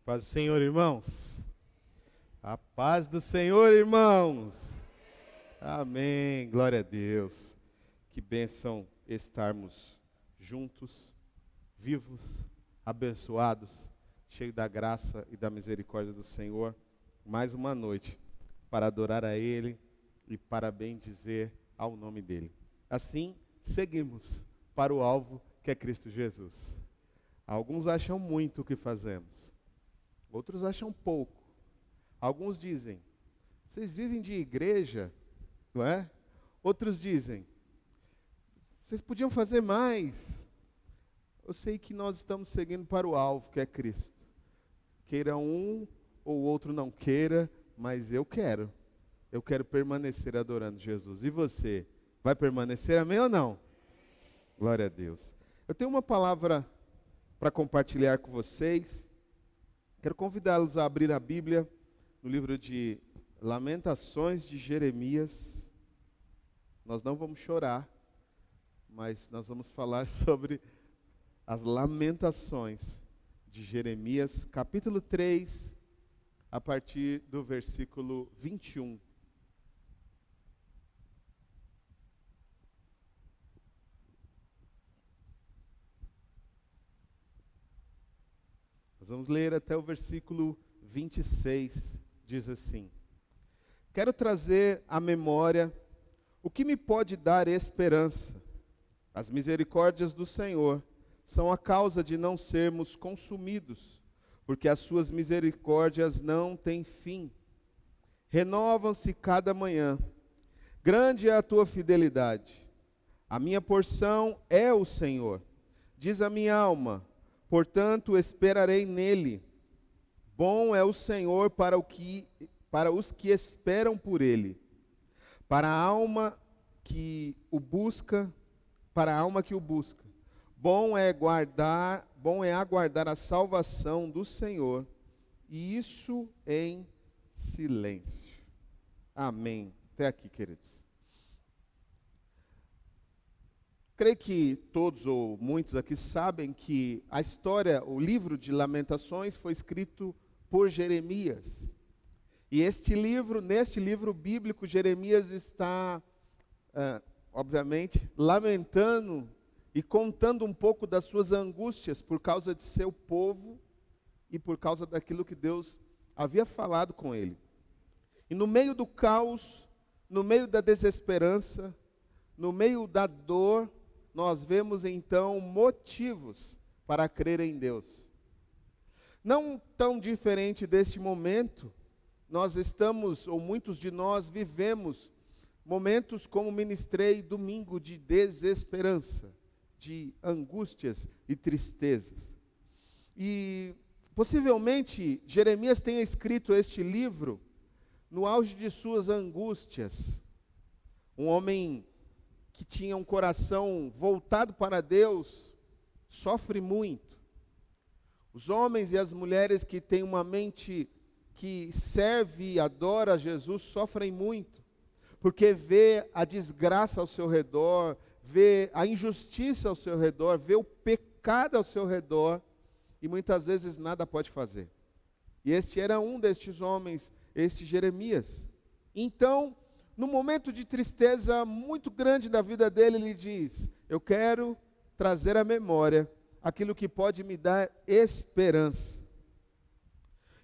Paz do Senhor, irmãos. A paz do Senhor, irmãos. Amém. Glória a Deus. Que bênção estarmos juntos, vivos, abençoados, cheios da graça e da misericórdia do Senhor. Mais uma noite para adorar a Ele e para bendizer ao nome dEle. Assim, seguimos para o alvo que é Cristo Jesus. Alguns acham muito o que fazemos. Outros acham pouco. Alguns dizem, vocês vivem de igreja, não é? Outros dizem, vocês podiam fazer mais. Eu sei que nós estamos seguindo para o alvo, que é Cristo. Queira um ou outro não queira, mas eu quero. Eu quero permanecer adorando Jesus. E você, vai permanecer, amém ou não? Glória a Deus. Eu tenho uma palavra para compartilhar com vocês. Quero convidá-los a abrir a Bíblia no livro de Lamentações de Jeremias. Nós não vamos chorar, mas nós vamos falar sobre as lamentações de Jeremias, capítulo 3, a partir do versículo 21. Nós vamos ler até o versículo 26, diz assim: Quero trazer à memória o que me pode dar esperança. As misericórdias do Senhor são a causa de não sermos consumidos, porque as suas misericórdias não têm fim. Renovam-se cada manhã. Grande é a tua fidelidade. A minha porção é o Senhor. Diz a minha alma, portanto esperarei nele. Bom é o Senhor para os que esperam por ele. Para a alma que o busca, Bom é aguardar a salvação do Senhor, e isso em silêncio. Amém. Até aqui, queridos. Creio que todos ou muitos aqui sabem que a história, o livro de Lamentações foi escrito por Jeremias. E neste livro bíblico, Jeremias está, obviamente, lamentando e contando um pouco das suas angústias por causa de seu povo e por causa daquilo que Deus havia falado com ele. E no meio do caos, no meio da desesperança, no meio da dor, nós vemos então motivos para crer em Deus. Não tão diferente deste momento, nós estamos, ou muitos de nós vivemos, momentos como ministrei domingo de desesperança, de angústias e tristezas. E possivelmente Jeremias tenha escrito este livro no auge de suas angústias. Um homem que tinha um coração voltado para Deus, sofre muito. Os homens e as mulheres que têm uma mente que serve e adora a Jesus, sofrem muito, porque vê a desgraça ao seu redor, vê a injustiça ao seu redor, vê o pecado ao seu redor, e muitas vezes nada pode fazer. E este era um destes homens, este Jeremias. Então, no momento de tristeza muito grande da vida dele, ele diz: eu quero trazer à memória aquilo que pode me dar esperança.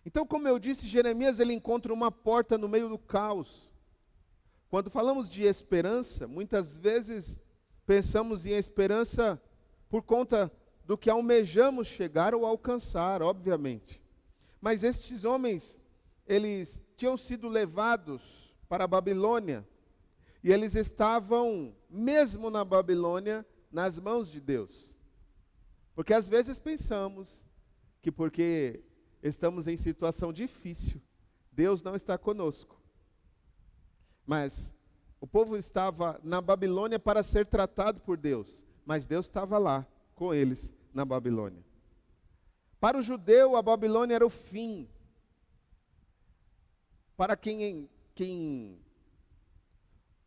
Então, como eu disse, Jeremias ele encontra uma porta no meio do caos. Quando falamos de esperança, muitas vezes pensamos em esperança por conta do que almejamos chegar ou alcançar, obviamente. Mas estes homens, eles tinham sido levados para a Babilônia, e eles estavam, mesmo na Babilônia, nas mãos de Deus. Porque às vezes pensamos que porque estamos em situação difícil, Deus não está conosco. Mas o povo estava na Babilônia para ser tratado por Deus, mas Deus estava lá com eles na Babilônia. Para o judeu, a Babilônia era o fim. Para quem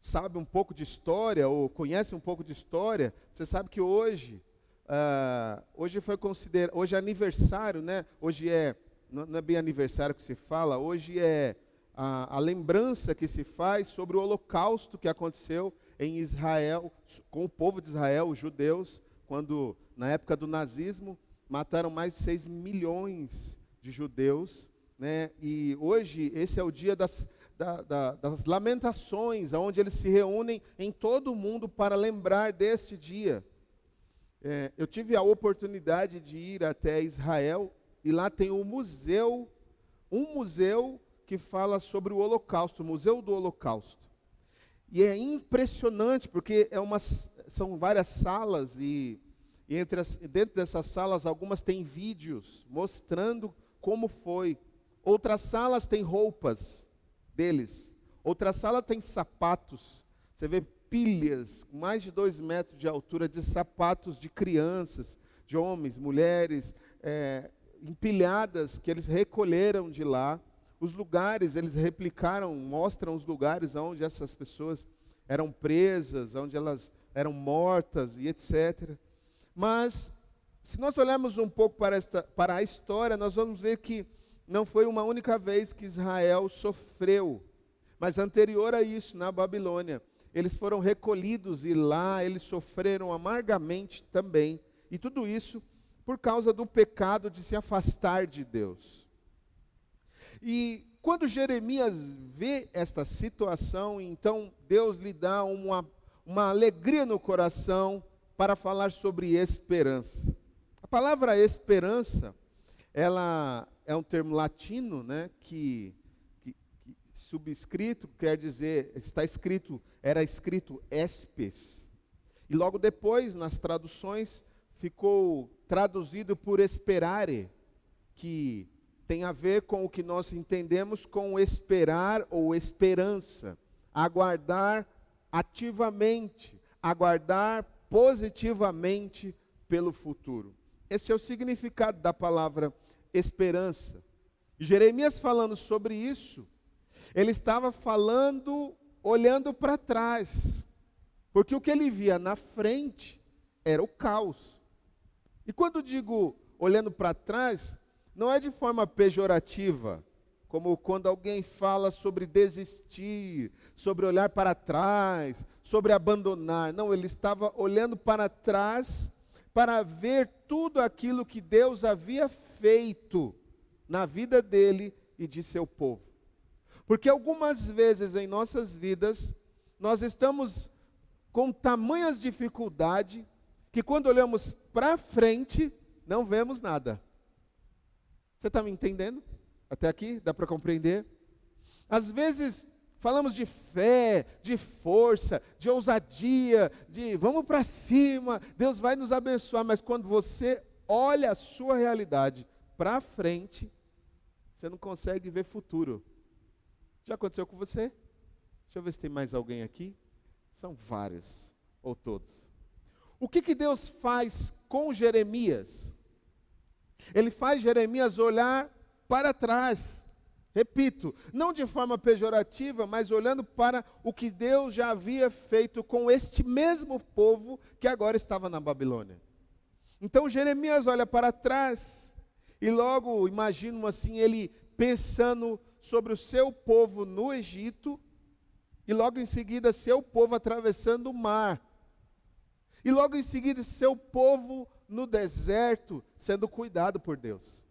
sabe um pouco de história, ou conhece um pouco de história, você sabe que hoje é aniversário, né? Hoje é não é bem aniversário que se fala, hoje é a lembrança que se faz sobre o holocausto que aconteceu em Israel, com o povo de Israel, os judeus, quando, na época do nazismo, mataram mais de 6 milhões de judeus, né? E hoje, esse é o dia das lamentações, onde eles se reúnem em todo o mundo para lembrar deste dia. Eu tive a oportunidade de ir até Israel, e lá tem um museu que fala sobre o Holocausto, o Museu do Holocausto. E é impressionante, porque são várias salas, e dentro dessas salas, algumas têm vídeos mostrando como foi. Outras salas têm roupas deles. Outra sala tem sapatos. Você vê pilhas, mais de 2 metros de altura, de sapatos de crianças, de homens, mulheres, empilhadas, que eles recolheram de lá. Os lugares, eles replicaram, mostram os lugares onde essas pessoas eram presas, onde elas eram mortas e etc. Mas, se nós olharmos um pouco para a história, nós vamos ver que não foi uma única vez que Israel sofreu, mas anterior a isso, na Babilônia, eles foram recolhidos e lá eles sofreram amargamente também. E tudo isso por causa do pecado de se afastar de Deus. E quando Jeremias vê esta situação, então Deus lhe dá uma alegria no coração para falar sobre esperança. A palavra esperança, ela é um termo latino, né, que subscrito quer dizer, era escrito espes. E logo depois, nas traduções, ficou traduzido por esperare, que tem a ver com o que nós entendemos com esperar ou esperança. Aguardar ativamente, aguardar positivamente pelo futuro. Esse é o significado da palavra esperança. E Jeremias falando sobre isso, ele estava falando, olhando para trás, porque o que ele via na frente era o caos. E quando digo olhando para trás, não é de forma pejorativa, como quando alguém fala sobre desistir, sobre olhar para trás, sobre abandonar. Não, ele estava olhando para trás para ver tudo aquilo que Deus havia feito na vida dele e de seu povo. Porque algumas vezes em nossas vidas, nós estamos com tamanhas dificuldades, que quando olhamos para frente, não vemos nada. Você está me entendendo? Até aqui? Dá para compreender? Às vezes, falamos de fé, de força, de ousadia, de vamos para cima, Deus vai nos abençoar, mas quando você olha a sua realidade para frente, você não consegue ver futuro. Já aconteceu com você? Deixa eu ver se tem mais alguém aqui. São vários, ou todos. O que Deus faz com Jeremias? Ele faz Jeremias olhar para trás. Repito, não de forma pejorativa, mas olhando para o que Deus já havia feito com este mesmo povo que agora estava na Babilônia. Então Jeremias olha para trás e logo, imagino assim, ele pensando sobre o seu povo no Egito e logo em seguida seu povo atravessando o mar. E logo em seguida seu povo no deserto sendo cuidado por Deus.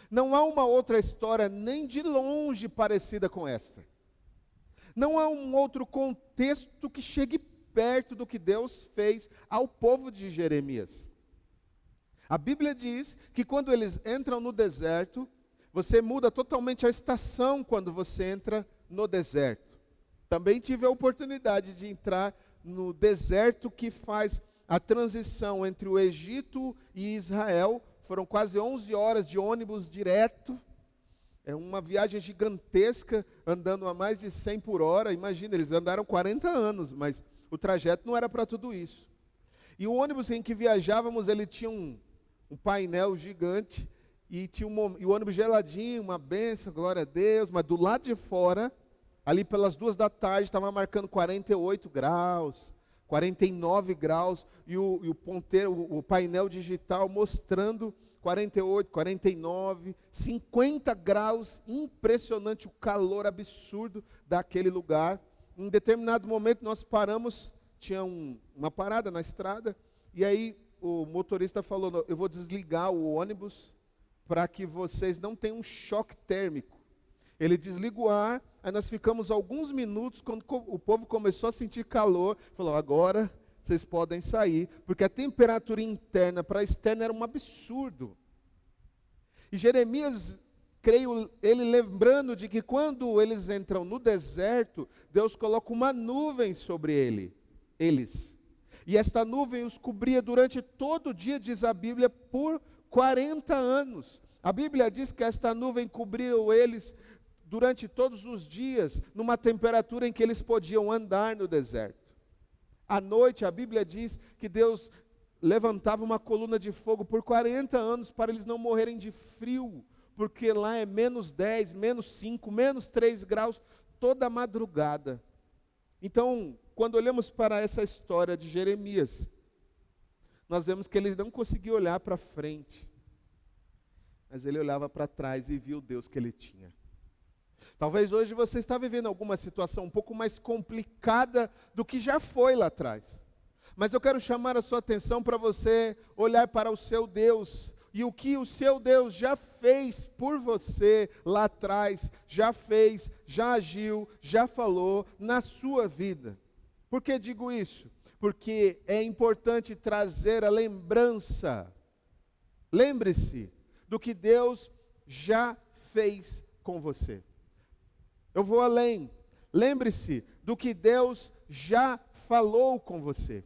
Não há uma outra história nem de longe parecida com esta. Não há um outro contexto que chegue perto do que Deus fez ao povo de Jeremias. A Bíblia diz que quando eles entram no deserto, você muda totalmente a estação quando você entra no deserto. Também tive a oportunidade de entrar no deserto que faz a transição entre o Egito e Israel. Foram quase 11 horas de ônibus direto. É uma viagem gigantesca, andando a mais de 100 por hora. Imagina, eles andaram 40 anos, mas o trajeto não era para tudo isso. E o ônibus em que viajávamos, ele tinha um painel gigante, e o ônibus geladinho, uma benção, glória a Deus, mas do lado de fora, ali pelas 2 da tarde, estava marcando 48 graus, 49 graus, e o ponteiro, o painel digital mostrando 48, 49, 50 graus, impressionante o calor absurdo daquele lugar. Em determinado momento nós paramos, tinha uma parada na estrada, e aí o motorista falou, eu vou desligar o ônibus para que vocês não tenham um choque térmico. Ele desliga o ar, aí nós ficamos alguns minutos, quando o povo começou a sentir calor, falou, agora vocês podem sair, porque a temperatura interna para a externa era um absurdo. E Jeremias, creio, ele lembrando de que quando eles entram no deserto, Deus coloca uma nuvem sobre eles. E esta nuvem os cobria durante todo o dia, diz a Bíblia, por 40 anos. A Bíblia diz que esta nuvem cobriu eles durante todos os dias, numa temperatura em que eles podiam andar no deserto. À noite, a Bíblia diz que Deus levantava uma coluna de fogo por 40 anos para eles não morrerem de frio, porque lá é menos 10, menos 5, menos 3 graus toda madrugada. Então, quando olhamos para essa história de Jeremias, nós vemos que ele não conseguia olhar para frente, mas ele olhava para trás e viu o Deus que ele tinha. Talvez hoje você está vivendo alguma situação um pouco mais complicada do que já foi lá atrás. Mas eu quero chamar a sua atenção para você olhar para o seu Deus e o que o seu Deus já fez por você lá atrás, já fez, já agiu, já falou na sua vida. Por que digo isso? Porque é importante trazer a lembrança. Lembre-se do que Deus já fez com você. Eu vou além. Lembre-se do que Deus já falou com você.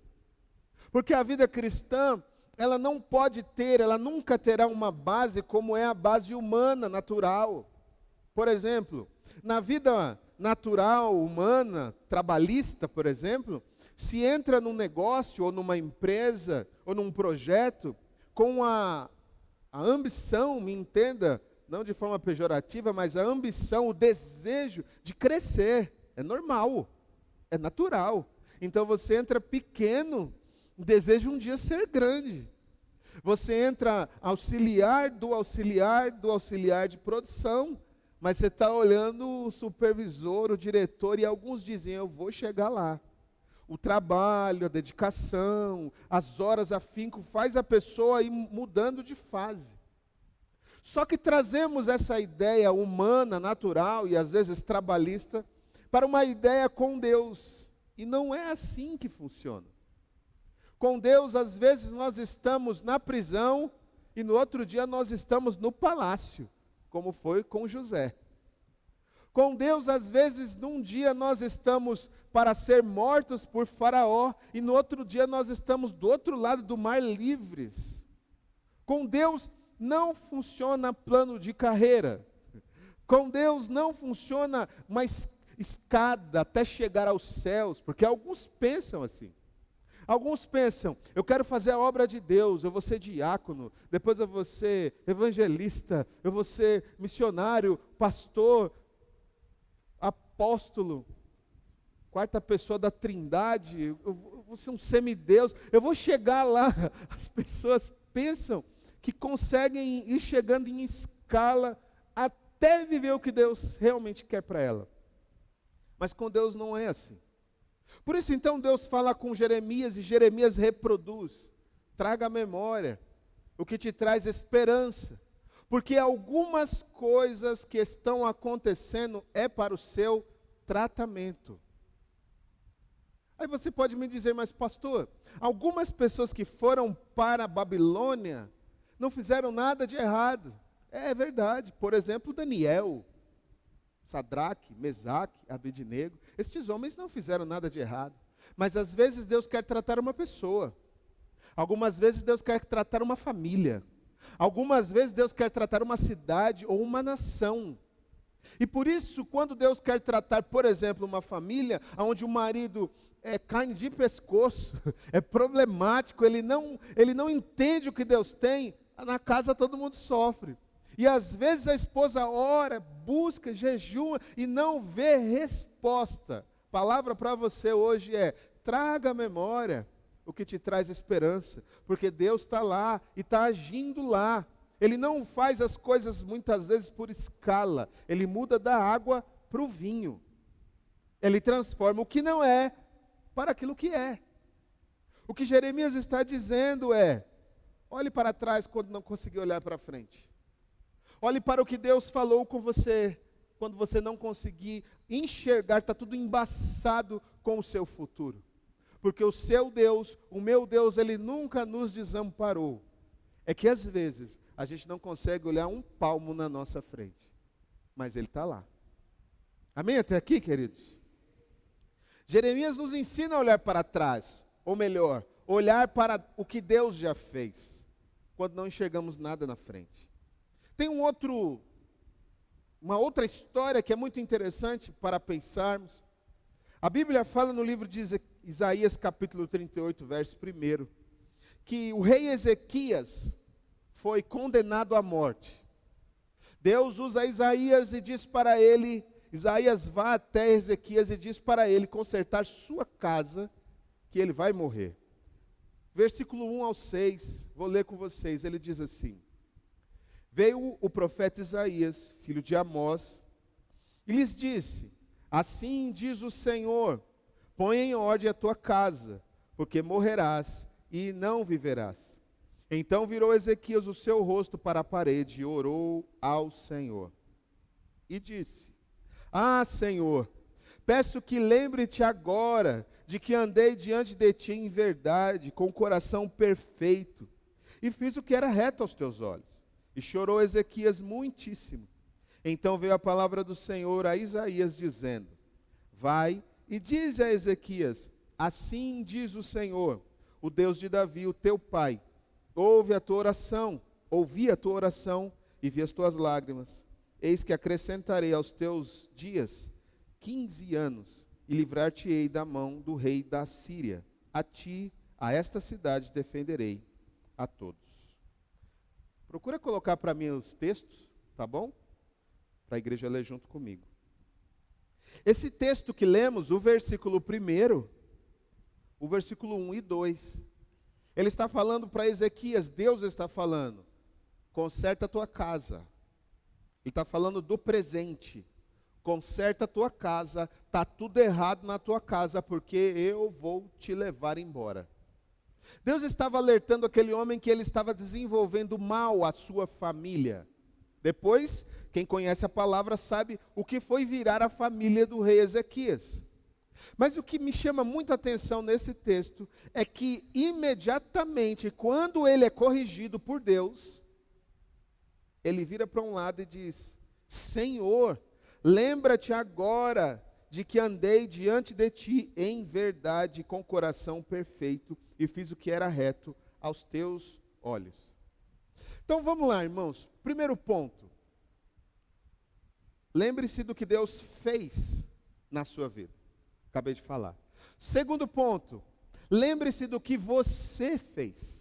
Porque a vida cristã, ela não pode ter, ela nunca terá uma base como é a base humana, natural. Por exemplo, na vida natural, humana, trabalhista, por exemplo, se entra num negócio, ou numa empresa, ou num projeto, com a ambição, me entenda, não de forma pejorativa, mas a ambição, o desejo de crescer, é normal, é natural. Então você entra pequeno, deseja um dia ser grande. Você entra auxiliar de produção, mas você está olhando o supervisor, o diretor, e alguns dizem, eu vou chegar lá. O trabalho, a dedicação, as horas afinco, faz a pessoa ir mudando de fase. Só que trazemos essa ideia humana, natural e às vezes trabalhista, para uma ideia com Deus. E não é assim que funciona. Com Deus, às vezes nós estamos na prisão e no outro dia nós estamos no palácio, como foi com José. Com Deus, às vezes, num dia nós estamos para ser mortos por Faraó e no outro dia nós estamos do outro lado do mar livres. Com Deus não funciona plano de carreira. Com Deus não funciona uma escada até chegar aos céus, porque alguns pensam assim. Alguns pensam, eu quero fazer a obra de Deus, eu vou ser diácono, depois eu vou ser evangelista, eu vou ser missionário, pastor, apóstolo, quarta pessoa da Trindade, eu vou ser um semideus, eu vou chegar lá. As pessoas pensam que conseguem ir chegando em escala até viver o que Deus realmente quer para ela. Mas com Deus não é assim. Por isso então Deus fala com Jeremias e Jeremias reproduz. Traga à memória o que te traz esperança. Porque algumas coisas que estão acontecendo é para o seu tratamento. Aí você pode me dizer, mas pastor, algumas pessoas que foram para a Babilônia não fizeram nada de errado. É verdade. Por exemplo, Daniel, Sadraque, Mesaque, Abednego, estes homens não fizeram nada de errado. Mas às vezes Deus quer tratar uma pessoa. Algumas vezes Deus quer tratar uma família. Algumas vezes Deus quer tratar uma cidade ou uma nação. E por isso, quando Deus quer tratar, por exemplo, uma família, onde o marido é carne de pescoço, é problemático, ele não entende o que Deus tem, na casa todo mundo sofre. E às vezes a esposa ora, busca, jejua e não vê resposta. Palavra para você hoje é, traga à memória o que te traz esperança, porque Deus está lá e está agindo lá. Ele não faz as coisas muitas vezes por escala, Ele muda da água para o vinho. Ele transforma o que não é para aquilo que é. O que Jeremias está dizendo é: olhe para trás quando não conseguir olhar para frente. Olhe para o que Deus falou com você quando você não conseguir enxergar, está tudo embaçado com o seu futuro. Porque o seu Deus, o meu Deus, Ele nunca nos desamparou. É que às vezes a gente não consegue olhar um palmo na nossa frente, mas Ele está lá. Amém até aqui, queridos? Jeremias nos ensina a olhar para trás, ou melhor, olhar para o que Deus já fez, quando não enxergamos nada na frente. Tem uma outra história que é muito interessante para pensarmos. A Bíblia fala no livro de Isaías, capítulo 38, verso 1, que o rei Ezequias foi condenado à morte. Deus usa Isaías e diz para ele, Isaías vá até Ezequias e diz para ele consertar sua casa, que ele vai morrer. Versículo 1 ao 6, vou ler com vocês, ele diz assim: veio o profeta Isaías, filho de Amós, e lhes disse: assim diz o Senhor, põe em ordem a tua casa, porque morrerás e não viverás. Então virou Ezequias o seu rosto para a parede e orou ao Senhor. E disse: ah, Senhor, peço que lembre-te agora de que andei diante de ti em verdade, com o coração perfeito, e fiz o que era reto aos teus olhos. E chorou Ezequias muitíssimo. Então veio a palavra do Senhor a Isaías, dizendo: vai e diz a Ezequias: assim diz o Senhor, o Deus de Davi, o teu pai, ouvi a tua oração e vi as tuas lágrimas. Eis que acrescentarei aos teus dias 15 anos, e livrar-te-ei da mão do rei da Síria. A ti, a esta cidade, defenderei a todos. Procura colocar para mim os textos, tá bom? Para a igreja ler junto comigo. Esse texto que lemos, o versículo 1, o versículo 1 e 2, ele está falando para Ezequias, Deus está falando: conserta a tua casa. Ele está falando do presente. Conserta a tua casa, está tudo errado na tua casa, porque eu vou te levar embora. Deus estava alertando aquele homem que ele estava desenvolvendo mal à sua família. Depois, quem conhece a palavra sabe o que foi virar a família do rei Ezequias. Mas o que me chama muita atenção nesse texto é que imediatamente, quando ele é corrigido por Deus, ele vira para um lado e diz: Senhor, lembra-te agora de que andei diante de ti em verdade, com coração perfeito, e fiz o que era reto aos teus olhos. Então vamos lá, irmãos. Primeiro ponto. Lembre-se do que Deus fez na sua vida. Acabei de falar. Segundo ponto. Lembre-se do que você fez.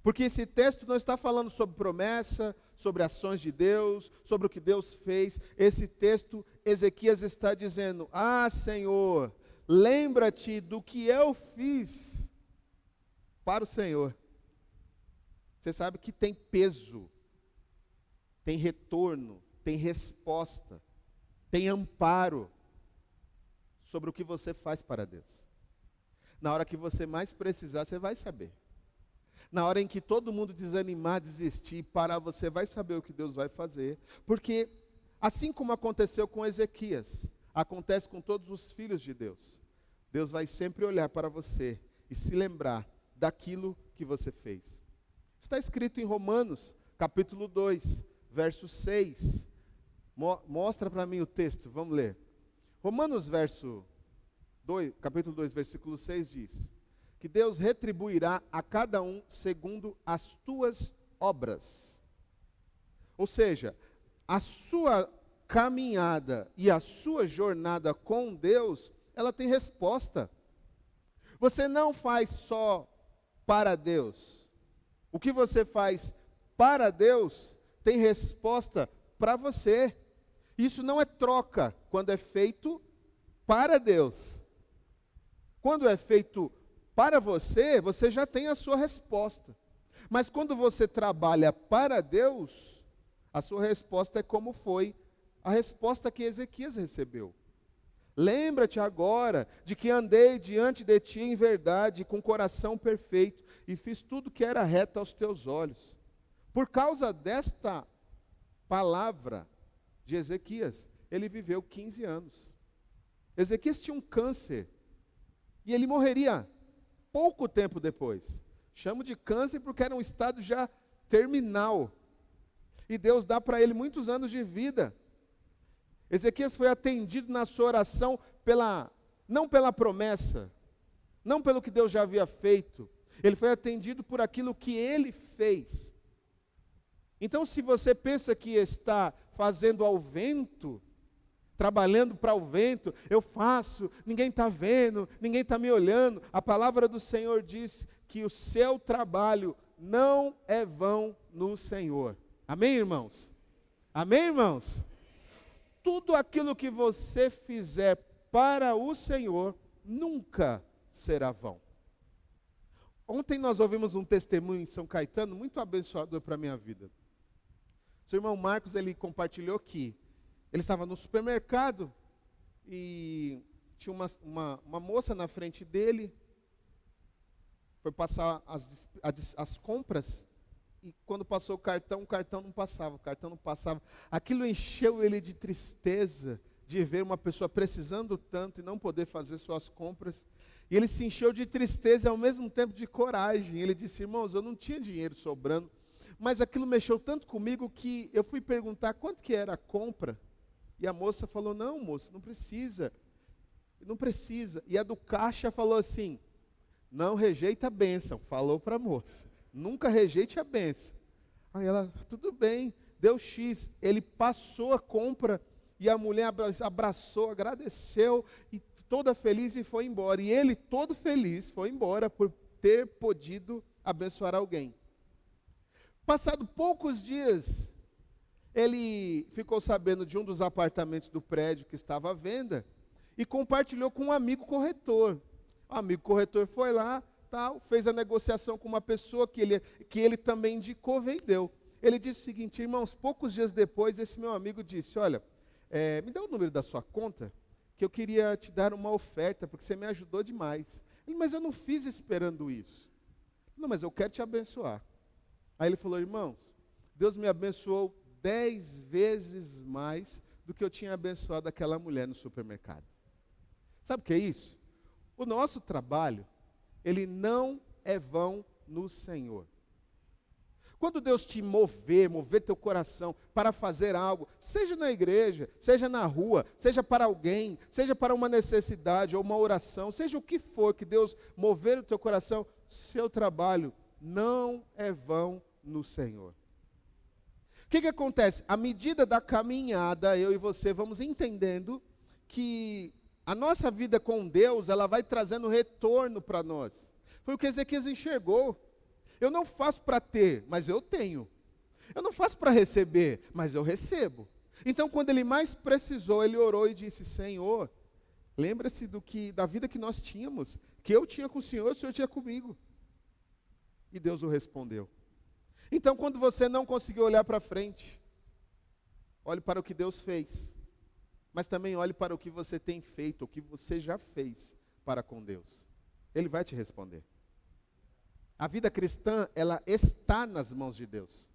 Porque esse texto não está falando sobre promessa, sobre ações de Deus, sobre o que Deus fez. Esse texto, Ezequias está dizendo: ah, Senhor, lembra-te do que eu fiz para o Senhor. Você sabe que tem peso, tem retorno, tem resposta, tem amparo sobre o que você faz para Deus. Na hora que você mais precisar, você vai saber. Na hora em que todo mundo desanimar, desistir, parar, você vai saber o que Deus vai fazer. Porque, assim como aconteceu com Ezequias, acontece com todos os filhos de Deus. Deus vai sempre olhar para você e se lembrar daquilo que você fez. Está escrito em Romanos, capítulo 2, verso 6. Mostra para mim o texto, vamos ler. Romanos, capítulo 2, versículo 6 diz: que Deus retribuirá a cada um segundo as tuas obras. Ou seja, a sua caminhada e a sua jornada com Deus, ela tem resposta. Você não faz só para Deus. O que você faz para Deus tem resposta para você. Isso não é troca quando é feito para Deus. Quando é feito para você, você já tem a sua resposta. Mas quando você trabalha para Deus, a sua resposta é como foi a resposta que Ezequias recebeu. Lembra-te agora de que andei diante de ti em verdade, com coração perfeito, e fiz tudo que era reto aos teus olhos. Por causa desta palavra de Ezequias, ele viveu 15 anos. Ezequias tinha um câncer, e ele morreria pouco tempo depois. Chamo de câncer porque era um estado já terminal. E Deus dá para ele muitos anos de vida. Ezequias foi atendido na sua oração não pela promessa, não pelo que Deus já havia feito. Ele foi atendido por aquilo que ele fez. Então, se você pensa que está fazendo ao vento, trabalhando para o vento, eu faço, ninguém está vendo, ninguém está me olhando, a palavra do Senhor diz que o seu trabalho não é vão no Senhor. Amém, irmãos? Amém, irmãos? Tudo aquilo que você fizer para o Senhor nunca será vão. Ontem nós ouvimos um testemunho em São Caetano muito abençoador para a minha vida. Seu irmão Marcos, ele compartilhou que ele estava no supermercado e tinha uma moça na frente dele, foi passar as compras, e quando passou o cartão não passava. Aquilo encheu ele de tristeza, de ver uma pessoa precisando tanto e não poder fazer suas compras. E ele se encheu de tristeza e ao mesmo tempo de coragem. Ele disse: irmãos, eu não tinha dinheiro sobrando, mas aquilo mexeu tanto comigo que eu fui perguntar quanto que era a compra. E a moça falou: não, moço, não precisa. E a do caixa falou assim: não rejeita a bênção. Falou para a moça: nunca rejeite a bênção. Aí ela: tudo bem, deu X. Ele passou a compra e a mulher abraçou, agradeceu, e toda feliz, e foi embora. E ele, todo feliz, foi embora por ter podido abençoar alguém. Passado poucos dias, ele ficou sabendo de um dos apartamentos do prédio que estava à venda e compartilhou com um amigo corretor. O amigo corretor foi lá, fez a negociação com uma pessoa que ele também indicou, vendeu. Ele disse o seguinte: irmãos, poucos dias depois, esse meu amigo disse: olha, me dá o número da sua conta, que eu queria te dar uma oferta, porque você me ajudou demais. Ele: mas eu não fiz esperando isso. Não, mas eu quero te abençoar. Aí ele falou: irmãos, Deus me abençoou 10 vezes mais do que eu tinha abençoado aquela mulher no supermercado. Sabe o que é isso? O nosso trabalho, ele não é vão no Senhor. Quando Deus te mover teu coração para fazer algo, seja na igreja, seja na rua, seja para alguém, seja para uma necessidade ou uma oração, seja o que for que Deus mover o teu coração, seu trabalho não é vão no Senhor. O que acontece? À medida da caminhada, eu e você vamos entendendo que a nossa vida com Deus, ela vai trazendo retorno para nós. Foi o que Ezequias enxergou. Eu não faço para ter, mas eu tenho. Eu não faço para receber, mas eu recebo. Então, quando ele mais precisou, ele orou e disse: Senhor, lembra-se da vida que nós tínhamos, que eu tinha com o Senhor tinha comigo. E Deus o respondeu. Então, quando você não conseguiu olhar para frente, olhe para o que Deus fez. Mas também olhe para o que você tem feito, o que você já fez para com Deus. Ele vai te responder. A vida cristã, ela está nas mãos de Deus.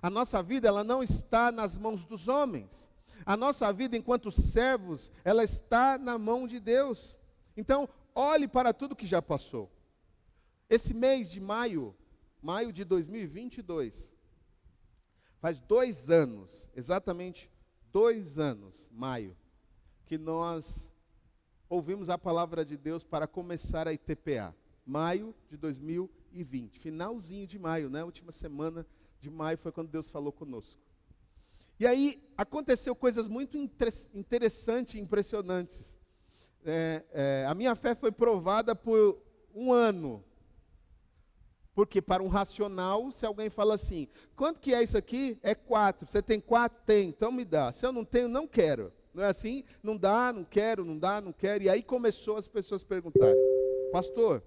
A nossa vida, ela não está nas mãos dos homens. A nossa vida, enquanto servos, ela está na mão de Deus. Então, olhe para tudo que já passou. Esse mês de maio de 2022, faz 2 anos, exatamente 2 anos, maio, que nós ouvimos a palavra de Deus para começar a ITPA. Maio de 2020, finalzinho de maio, né? Última semana de maio foi quando Deus falou conosco. E aí aconteceu coisas muito interessantes e impressionantes. A minha fé foi provada por 1 ano. Porque para um racional, se alguém fala assim: quanto que é isso aqui? É 4. Você tem 4? Tem, então me dá. Se eu não tenho, não quero. Não é assim? Não dá, não quero, não dá, não quero. E aí começou as pessoas perguntarem. pastor,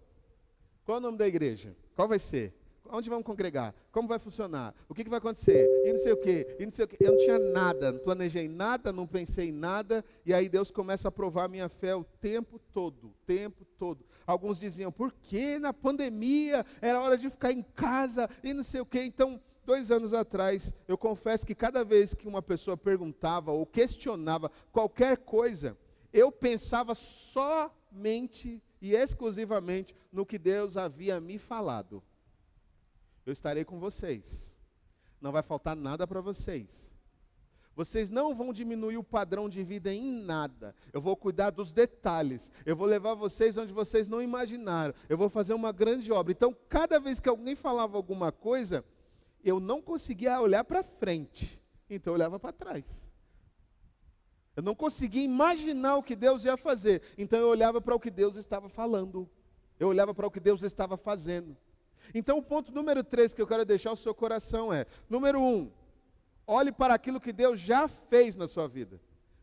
qual é o nome da igreja? Qual vai ser? Onde vamos congregar? Como vai funcionar? O que vai acontecer? E não sei o quê, e não sei o quê. Eu não tinha nada, não planejei nada, não pensei em nada, e aí Deus começa a provar a minha fé o tempo todo, o tempo todo. Alguns diziam, por que na pandemia era hora de ficar em casa, e não sei o quê. Então, 2 anos atrás, eu confesso que cada vez que uma pessoa perguntava ou questionava qualquer coisa, eu pensava somente e exclusivamente no que Deus havia me falado. Eu estarei com vocês. Não vai faltar nada para vocês. Vocês não vão diminuir o padrão de vida em nada. Eu vou cuidar dos detalhes. Eu vou levar vocês onde vocês não imaginaram. Eu vou fazer uma grande obra. Então, cada vez que alguém falava alguma coisa, eu não conseguia olhar para frente. Então, eu olhava para trás. Eu não conseguia imaginar o que Deus ia fazer. Então, eu olhava para o que Deus estava falando. Eu olhava para o que Deus estava fazendo. Então, o ponto número 3 que eu quero deixar ao seu coração é, número 1, olhe para aquilo que Deus já fez na sua vida.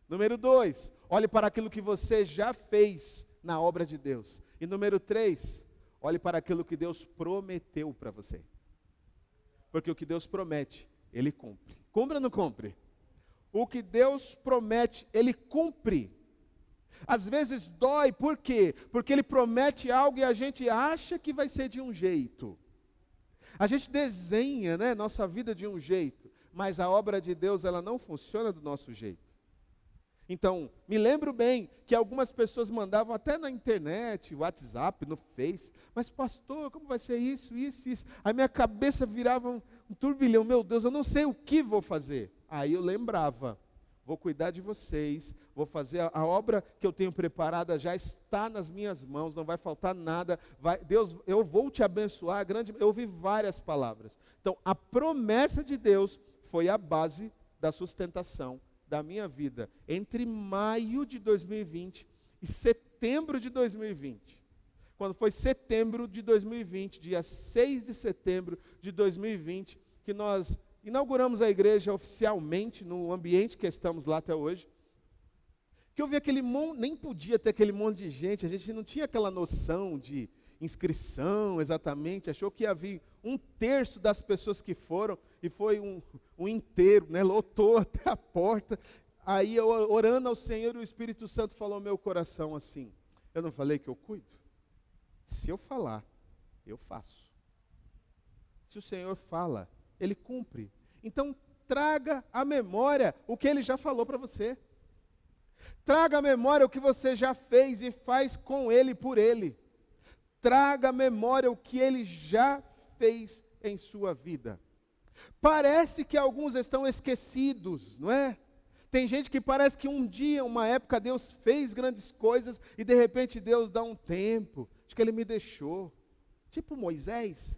Número 2, olhe para aquilo que você já fez na obra de Deus. E número 3, olhe para aquilo que Deus prometeu para você. Porque o que Deus promete, Ele cumpre. Cumpre ou não cumpre? O que Deus promete, Ele cumpre. Às vezes dói, por quê? Porque Ele promete algo e a gente acha que vai ser de um jeito. A gente desenha, né, nossa vida de um jeito, mas a obra de Deus, ela não funciona do nosso jeito. Então, me lembro bem que algumas pessoas mandavam até na internet, WhatsApp, no Face, mas pastor, como vai ser isso, isso, isso? Aí minha cabeça virava um turbilhão, meu Deus, eu não sei o que vou fazer. Aí eu lembrava, vou cuidar de vocês, vou fazer a obra que eu tenho preparada, já está nas minhas mãos, não vai faltar nada, Deus, eu vou te abençoar, eu ouvi várias palavras. Então, a promessa de Deus foi a base da sustentação da minha vida, entre maio de 2020 e setembro de 2020. Quando foi setembro de 2020, dia 6 de setembro de 2020, que nós inauguramos a igreja oficialmente, no ambiente que estamos lá até hoje, que eu vi aquele monte, nem podia ter aquele monte de gente, a gente não tinha aquela noção de inscrição exatamente, achou que ia vir 1/3 das pessoas que foram, e foi um inteiro, né, lotou até a porta. Aí eu orando ao Senhor, o Espírito Santo falou ao meu coração assim, eu não falei que eu cuido? Se eu falar, eu faço. Se o Senhor fala, Ele cumpre. Então, traga à memória o que Ele já falou para você. Traga à memória o que você já fez e faz com Ele e por Ele. Traga à memória o que Ele já fez em sua vida. Parece que alguns estão esquecidos, não é? Tem gente que parece que um dia, uma época, Deus fez grandes coisas e de repente Deus dá um tempo. Acho que Ele me deixou. Tipo Moisés,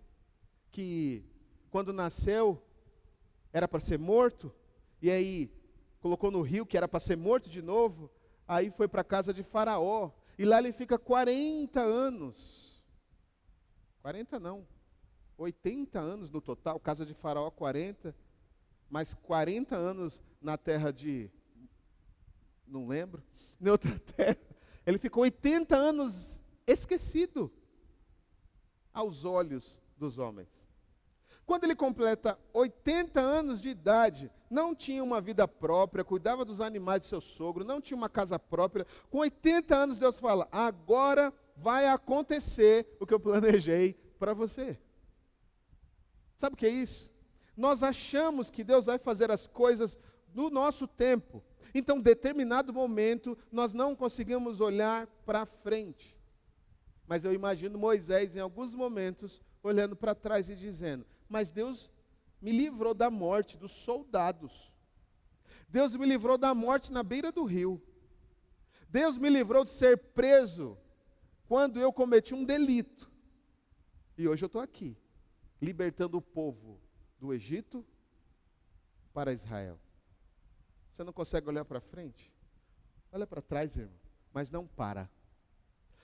que quando nasceu era para ser morto, e aí colocou no rio que era para ser morto de novo, aí foi para a casa de Faraó, e lá ele fica 40 anos, 40 não, 80 anos no total, casa de Faraó 40, mais 40 anos na terra de, não lembro, em outra terra, ele ficou 80 anos esquecido aos olhos dos homens. Quando ele completa 80 anos de idade, não tinha uma vida própria, cuidava dos animais de seu sogro, não tinha uma casa própria. Com 80 anos, Deus fala, agora vai acontecer o que eu planejei para você. Sabe o que é isso? Nós achamos que Deus vai fazer as coisas no nosso tempo. Então, em determinado momento, nós não conseguimos olhar para frente. Mas eu imagino Moisés, em alguns momentos, olhando para trás e dizendo, mas Deus me livrou da morte dos soldados. Deus me livrou da morte na beira do rio. Deus me livrou de ser preso quando eu cometi um delito. E hoje eu estou aqui, libertando o povo do Egito para Israel. Você não consegue olhar para frente? Olha para trás, irmão, mas não para.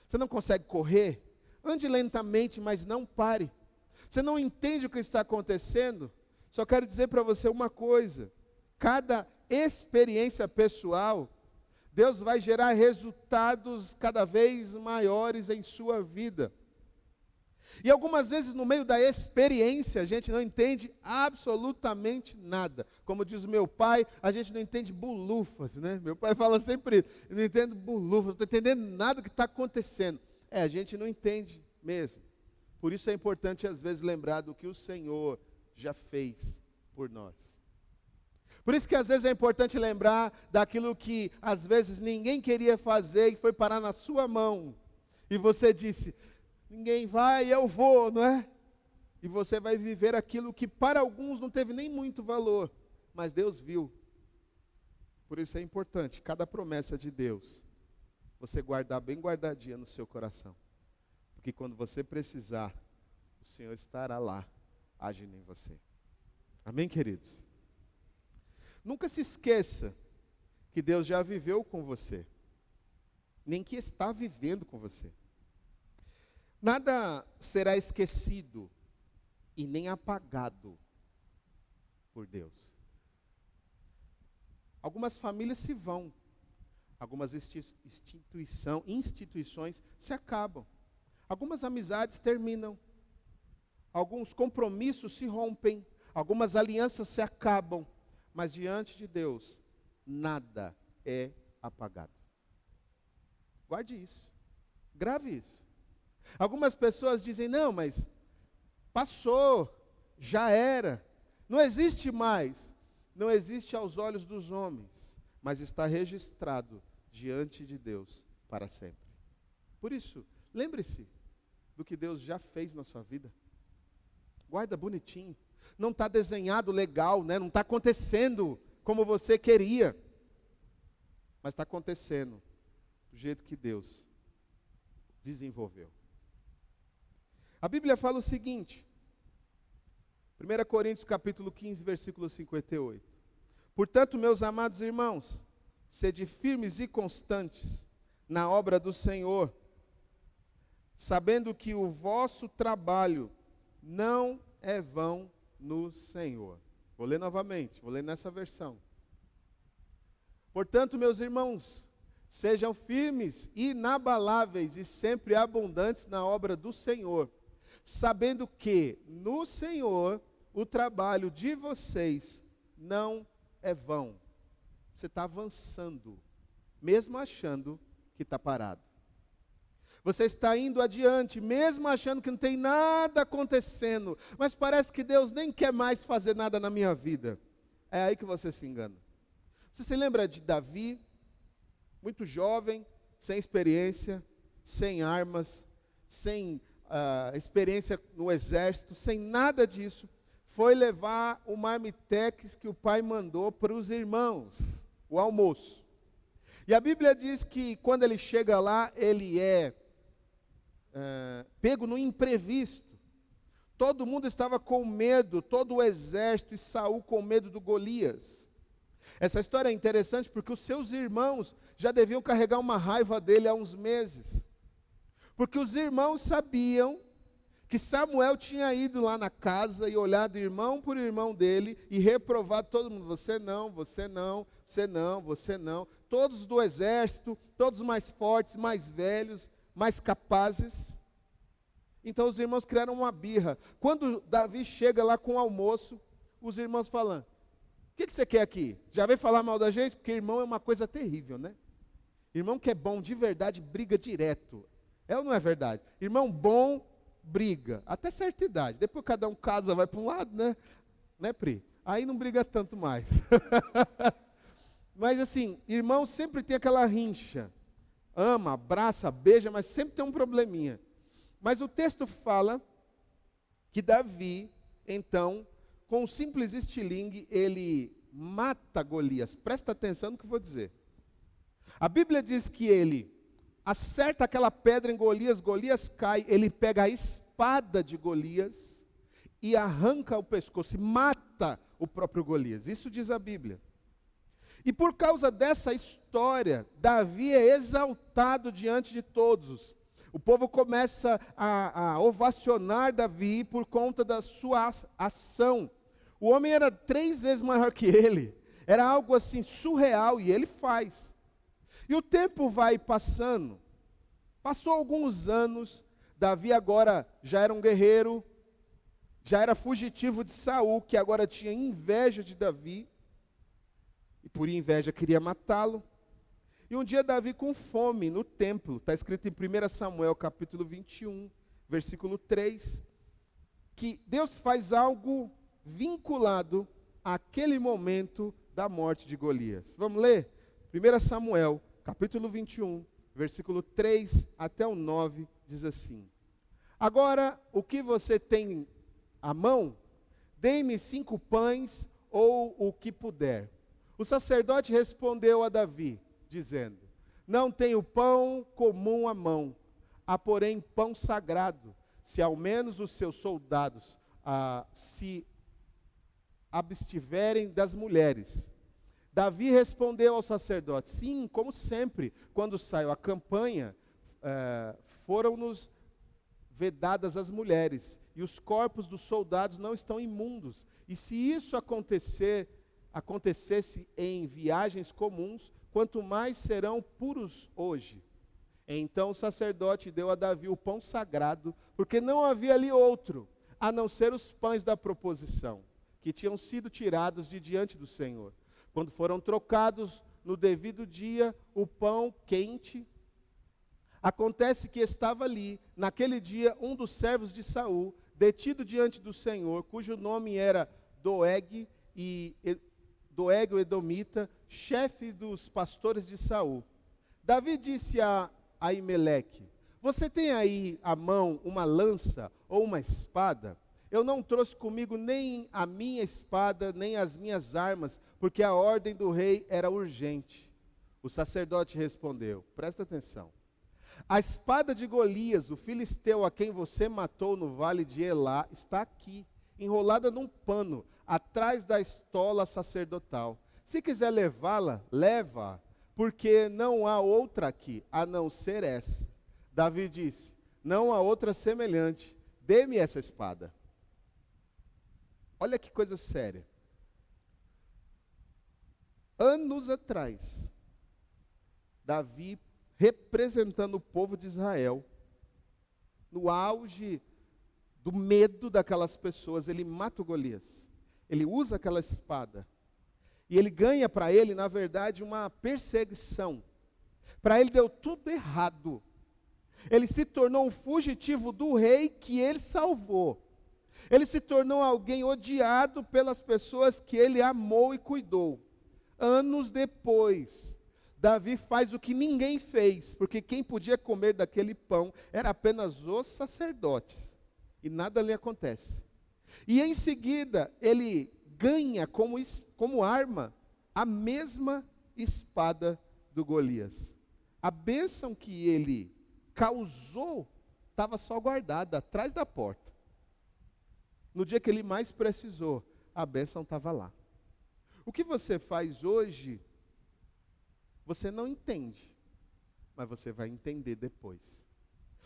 Você não consegue correr? Ande lentamente, mas não pare. Você não entende o que está acontecendo? Só quero dizer para você uma coisa. Cada experiência pessoal Deus vai gerar resultados cada vez maiores em sua vida. E algumas vezes no meio da experiência a gente não entende absolutamente nada. Como diz o meu pai, a gente não entende bulufas, né? Meu pai fala sempre isso, eu não entendo bulufas, não estou entendendo nada que está acontecendo. A gente não entende mesmo. Por isso é importante às vezes lembrar do que o Senhor já fez por nós. Por isso que às vezes é importante lembrar daquilo que às vezes ninguém queria fazer e foi parar na sua mão. E você disse, ninguém vai, eu vou, não é? E você vai viver aquilo que para alguns não teve nem muito valor, mas Deus viu. Por isso é importante, cada promessa de Deus, você guardar bem guardadinha no seu coração. Porque quando você precisar, o Senhor estará lá, agindo em você. Amém, queridos? Nunca se esqueça que Deus já viveu com você, nem que está vivendo com você. Nada será esquecido e nem apagado por Deus. Algumas famílias se vão, algumas instituições se acabam, algumas amizades terminam, alguns compromissos se rompem, algumas alianças se acabam, mas diante de Deus, nada é apagado. Guarde isso, grave isso. Algumas pessoas dizem, não, mas passou, já era, não existe mais. Não existe aos olhos dos homens, mas está registrado diante de Deus para sempre. Por isso, lembre-se do que Deus já fez na sua vida. Guarda bonitinho. Não está desenhado legal, né? Não está acontecendo como você queria, mas está acontecendo do jeito que Deus desenvolveu. A Bíblia fala o seguinte, 1 Coríntios capítulo 15, versículo 58. Portanto, meus amados irmãos, sede firmes e constantes na obra do Senhor, sabendo que o vosso trabalho não é vão no Senhor. Vou ler novamente, vou ler nessa versão. Portanto, meus irmãos, sejam firmes, inabaláveis e sempre abundantes na obra do Senhor, sabendo que no Senhor o trabalho de vocês não é vão. Você está avançando, mesmo achando que está parado. Você está indo adiante, mesmo achando que não tem nada acontecendo, mas parece que Deus nem quer mais fazer nada na minha vida. É aí que você se engana. Você se lembra de Davi, muito jovem, sem experiência, sem armas, sem experiência no exército, sem nada disso, foi levar o marmitex que o pai mandou para os irmãos, o almoço. E a Bíblia diz que quando ele chega lá, ele é pego no imprevisto. Todo mundo estava com medo, todo o exército, e Saul com medo do Golias. Essa história é interessante porque os seus irmãos já deviam carregar uma raiva dele há uns meses. Porque os irmãos sabiam que Samuel tinha ido lá na casa e olhado irmão por irmão dele e reprovado todo mundo. Você não, você não, você não, você não. Todos do exército, todos mais fortes, mais velhos, mais capazes. Então os irmãos criaram uma birra. Quando Davi chega lá com o almoço, os irmãos falam, o que você quer aqui? Já veio falar mal da gente? Porque irmão é uma coisa terrível, né? Irmão que é bom de verdade, briga direto. É ou não é verdade? Irmão bom, briga, até certa idade. Depois cada um casa, vai para um lado, né? Né, Pri? Aí não briga tanto mais. Mas assim, irmão sempre tem aquela rincha. Ama, abraça, beija, mas sempre tem um probleminha. Mas o texto fala que Davi, então, com um simples estilingue, ele mata Golias. Presta atenção no que eu vou dizer. A Bíblia diz que ele acerta aquela pedra em Golias, Golias cai, ele pega a espada de Golias e arranca o pescoço, e mata o próprio Golias. Isso diz a Bíblia. E por causa dessa história, Davi é exaltado diante de todos. O povo começa a ovacionar Davi por conta da sua ação. O homem era 3 vezes maior que ele. Era algo assim surreal e ele faz. E o tempo vai passando. Passou alguns anos, Davi agora já era um guerreiro, já era fugitivo de Saul, que agora tinha inveja de Davi, e por inveja queria matá-lo. E um dia Davi com fome no templo, está escrito em 1 Samuel capítulo 21, versículo 3, que Deus faz algo vinculado àquele momento da morte de Golias. Vamos ler? 1 Samuel capítulo 21, versículo 3 até o 9, diz assim: Agora, o que você tem à mão, dê-me 5 pães ou o que puder. O sacerdote respondeu a Davi, dizendo: Não tenho pão comum à mão, há porém pão sagrado, se ao menos os seus soldados se abstiverem das mulheres. Davi respondeu ao sacerdote: Sim, como sempre, quando saio à campanha, foram-nos vedadas as mulheres, e os corpos dos soldados não estão imundos. E se isso acontecesse em viagens comuns, quanto mais serão puros hoje. Então o sacerdote deu a Davi o pão sagrado, porque não havia ali outro, a não ser os pães da proposição, que tinham sido tirados de diante do Senhor. Quando foram trocados no devido dia o pão quente, acontece que estava ali, naquele dia, um dos servos de Saul, detido diante do Senhor, cujo nome era Doeg o Edomita, chefe dos pastores de Saul. Davi disse a Aimeleque: Você tem aí à mão uma lança ou uma espada? Eu não trouxe comigo nem a minha espada, nem as minhas armas, porque a ordem do rei era urgente. O sacerdote respondeu, presta atenção: A espada de Golias, o filisteu a quem você matou no vale de Elá, está aqui, enrolada num pano, atrás da estola sacerdotal. Se quiser levá-la, leva-a, porque não há outra aqui, a não ser essa. Davi disse: Não há outra semelhante, dê-me essa espada. Olha que coisa séria. Anos atrás, Davi, representando o povo de Israel, no auge do medo daquelas pessoas, ele mata o Golias. Ele usa aquela espada. E ele ganha para ele, na verdade, uma perseguição. Para ele deu tudo errado. Ele se tornou um fugitivo do rei que ele salvou. Ele se tornou alguém odiado pelas pessoas que ele amou e cuidou. Anos depois, Davi faz o que ninguém fez, porque quem podia comer daquele pão era apenas os sacerdotes. E nada lhe acontece. E em seguida, ele ganha como arma a mesma espada do Golias. A bênção que ele causou estava só guardada atrás da porta. No dia que ele mais precisou, a bênção estava lá. O que você faz hoje, você não entende, mas você vai entender depois.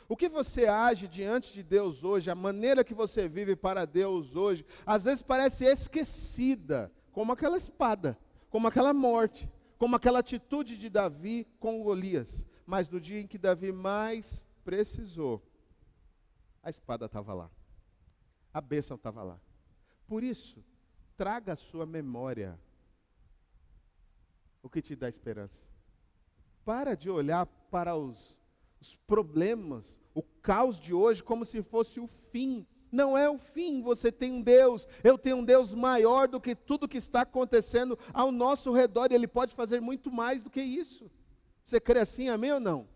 O que você age diante de Deus hoje, a maneira que você vive para Deus hoje, às vezes parece esquecida, como aquela espada, como aquela morte, como aquela atitude de Davi com Golias. Mas no dia em que Davi mais precisou, a espada estava lá. A bênção estava lá. Por isso, traga à sua memória o que te dá esperança. Para de olhar para os problemas, o caos de hoje como se fosse o fim. Não é o fim, você tem um Deus, eu tenho um Deus maior do que tudo que está acontecendo ao nosso redor, e Ele pode fazer muito mais do que isso. Você crê assim, amém ou não?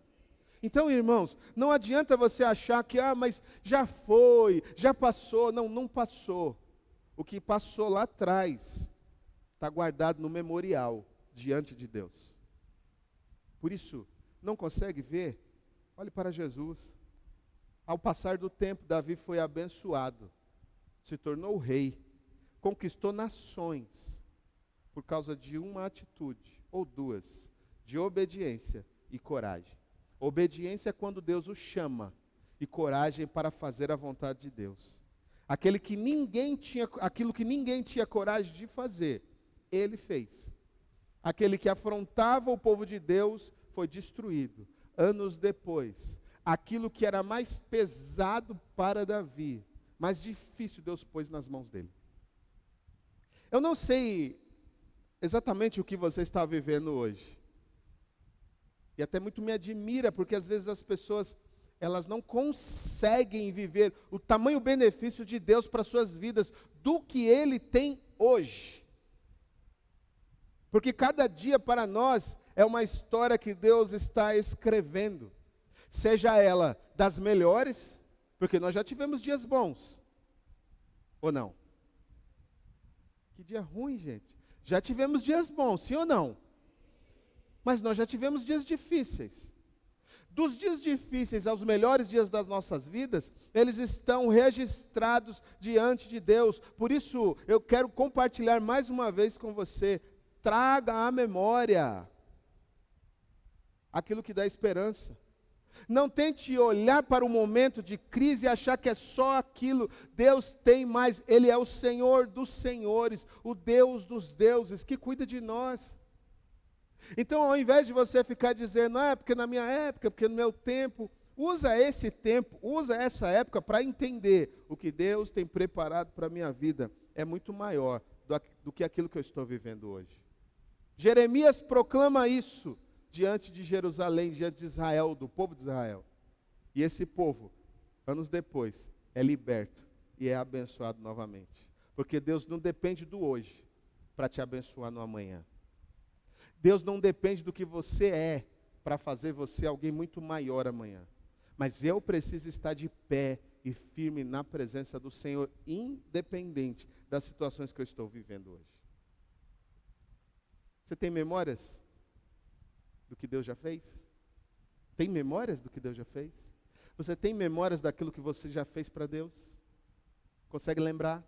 Então, irmãos, não adianta você achar que, mas já foi, já passou. Não, não passou. O que passou lá atrás está guardado no memorial diante de Deus. Por isso, não consegue ver? Olhe para Jesus. Ao passar do tempo, Davi foi abençoado, se tornou rei, conquistou nações, por causa de uma atitude, ou duas, de obediência e coragem. Obediência é quando Deus o chama, e coragem para fazer a vontade de Deus. Aquilo que ninguém tinha coragem de fazer, ele fez. Aquele que afrontava o povo de Deus, foi destruído. Anos depois, aquilo que era mais pesado para Davi, mais difícil, Deus pôs nas mãos dele. Eu não sei exatamente o que você está vivendo hoje. E até muito me admira, porque às vezes as pessoas, elas não conseguem viver o tamanho benefício de Deus para suas vidas, do que Ele tem hoje. Porque cada dia para nós é uma história que Deus está escrevendo. Seja ela das melhores, porque nós já tivemos dias bons. Ou não? Que dia ruim, gente. Já tivemos dias bons, sim ou não? Mas nós já tivemos dias difíceis. Dos dias difíceis aos melhores dias das nossas vidas, eles estão registrados diante de Deus. Por isso, eu quero compartilhar mais uma vez com você. Traga à memória aquilo que dá esperança. Não tente olhar para o momento de crise e achar que é só aquilo. Deus tem mais. Ele é o Senhor dos senhores, o Deus dos deuses, que cuida de nós. Então, ao invés de você ficar dizendo, porque na minha época, porque no meu tempo, usa esse tempo, usa essa época para entender o que Deus tem preparado para a minha vida. É muito maior do que aquilo que eu estou vivendo hoje. Jeremias proclama isso diante de Jerusalém, diante de Israel, do povo de Israel. E esse povo, anos depois, é liberto e é abençoado novamente. Porque Deus não depende do hoje para te abençoar no amanhã. Deus não depende do que você é para fazer você alguém muito maior amanhã. Mas eu preciso estar de pé e firme na presença do Senhor, independente das situações que eu estou vivendo hoje. Você tem memórias do que Deus já fez? Tem memórias do que Deus já fez? Você tem memórias daquilo que você já fez para Deus? Consegue lembrar?